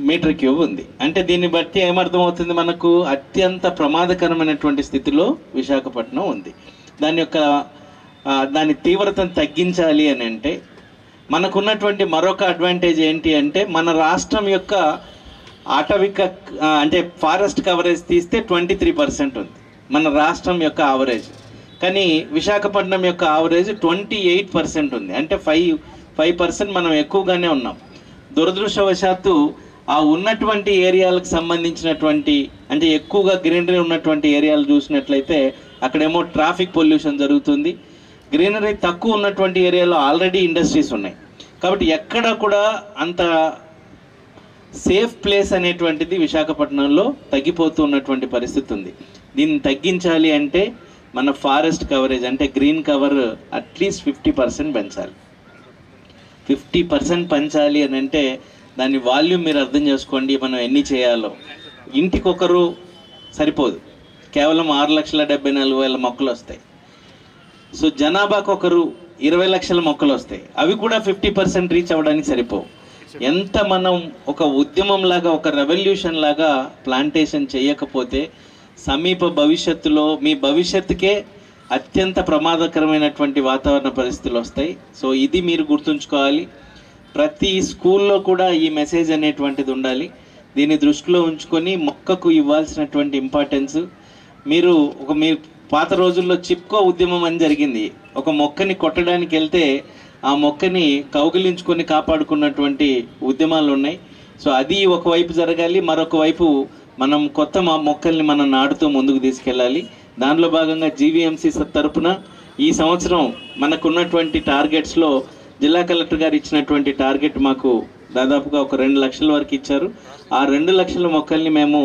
Metre cube ఉంది. అంటే దీన్ని బట్టి ఏమర్థమవుతుంది, మనకు అత్యంత ప్రమాదకరమైనటువంటి స్థితిలో విశాఖపట్నం ఉంది. దాని తీవ్రతను తగ్గించాలి అని అంటే మనకున్నటువంటి మరొక అడ్వాంటేజ్ ఏంటి అంటే, మన రాష్ట్రం యొక్క అటవిక అంటే ఫారెస్ట్ కవరేజ్ తీస్తే 23% ఉంది మన రాష్ట్రం యొక్క ఆవరేజ్. కానీ విశాఖపట్నం యొక్క ఆవరేజ్ 28% ఉంది. అంటే 5% మనం ఎక్కువగానే ఉన్నాం. దురదృష్టవశాత్తు ఆ ఉన్నటువంటి ఏరియాలకు సంబంధించినటువంటి అంటే ఎక్కువగా గ్రీనరీ ఉన్నటువంటి ఏరియాలు చూసినట్లయితే అక్కడేమో ట్రాఫిక్ పొల్యూషన్ జరుగుతుంది. గ్రీనరీ తక్కువ ఉన్నటువంటి ఏరియాలో ఆల్రెడీ ఇండస్ట్రీస్ ఉన్నాయి. కాబట్టి ఎక్కడ కూడా అంత సేఫ్ ప్లేస్ అనేటువంటిది విశాఖపట్నంలో తగ్గిపోతూ ఉన్నటువంటి పరిస్థితి ఉంది. దీన్ని తగ్గించాలి అంటే మన ఫారెస్ట్ కవరేజ్ అంటే గ్రీన్ కవర్ అట్లీస్ట్ 50% పెంచాలి. 50% పెంచాలి అని అంటే దాని వాల్యూమ్ మీరు అర్థం చేసుకోండి. మనం ఎన్ని చేయాలో ఇంటికొకరు సరిపోదు, కేవలం 6,74,000 మొక్కలు వస్తాయి. సో జనాభాకు ఒకరు 20 లక్షల మొక్కలు వస్తాయి. అవి కూడా 50% రీచ్ అవ్వడానికి సరిపోవు. ఎంత మనం ఒక ఉద్యమం లాగా ఒక రెవల్యూషన్ లాగా ప్లాంటేషన్ చేయకపోతే సమీప భవిష్యత్తులో మీ భవిష్యత్తుకే అత్యంత ప్రమాదకరమైనటువంటి వాతావరణ పరిస్థితులు వస్తాయి. సో ఇది మీరు గుర్తుంచుకోవాలి. ప్రతి స్కూల్లో కూడా ఈ మెసేజ్ అనేటువంటిది ఉండాలి. దీన్ని దృష్టిలో ఉంచుకొని మొక్కకు ఇవ్వాల్సినటువంటి ఇంపార్టెన్స్ మీరు పాత రోజుల్లో చిప్కో ఉద్యమం అని జరిగింది. ఒక మొక్కని కొట్టడానికి వెళ్తే ఆ మొక్కని కౌగిలించుకొని కాపాడుకున్నటువంటి ఉద్యమాలు ఉన్నాయి. సో అది ఒకవైపు జరగాలి, మరొక వైపు మనం కొత్త మొక్కల్ని మనం నాటుతూ ముందుకు తీసుకెళ్ళాలి. దానిలో భాగంగా జీవీఎంసీ తరపున ఈ సంవత్సరం మనకున్నటువంటి టార్గెట్స్లో జిల్లా కలెక్టర్ గారు ఇచ్చినటువంటి టార్గెట్ మాకు దాదాపుగా ఒక 2 లక్షల వరకు ఇచ్చారు. ఆ 2 లక్షల మొక్కల్ని మేము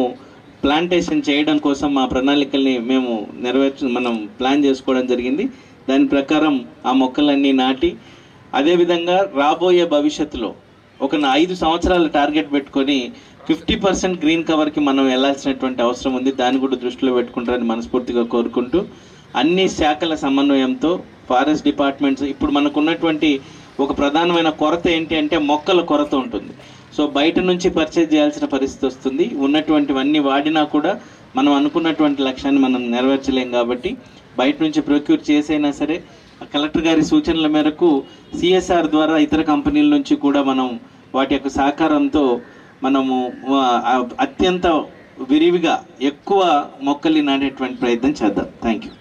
ప్లాంటేషన్ చేయడం కోసం మా ప్రణాళికల్ని మేము మనం ప్లాన్ చేసుకోవడం జరిగింది. దాని ప్రకారం ఆ మొక్కలన్నీ నాటి అదేవిధంగా రాబోయే భవిష్యత్తులో ఒక 5 సంవత్సరాల టార్గెట్ పెట్టుకొని 50% గ్రీన్ కవర్కి మనం వెళ్ళాల్సినటువంటి అవసరం ఉంది. దాన్ని కూడా దృష్టిలో పెట్టుకుంటారని మనస్ఫూర్తిగా కోరుకుంటూ అన్ని శాఖల సమన్వయంతో ఫారెస్ట్ డిపార్ట్మెంట్స్ ఇప్పుడు మనకున్నటువంటి ఒక ప్రధానమైన కొరత ఏంటి అంటే మొక్కల కొరత ఉంటుంది. సో బయట నుంచి పర్చేజ్ చేయాల్సిన పరిస్థితి వస్తుంది. ఉన్నటువంటివన్నీ వాడినా కూడా మనం అనుకున్నటువంటి లక్ష్యాన్ని మనం నెరవేర్చలేం. కాబట్టి బయట నుంచి ప్రొక్యూర్ చేసైనా సరే కలెక్టర్ గారి సూచనల మేరకు సిఎస్ఆర్ ద్వారా ఇతర కంపెనీల నుంచి కూడా మనం వాటి యొక్క సహకారంతో మనము అత్యంత విరివిగా ఎక్కువ మొక్కల్ని నాటేటువంటి ప్రయత్నం చేద్దాం. Thank you.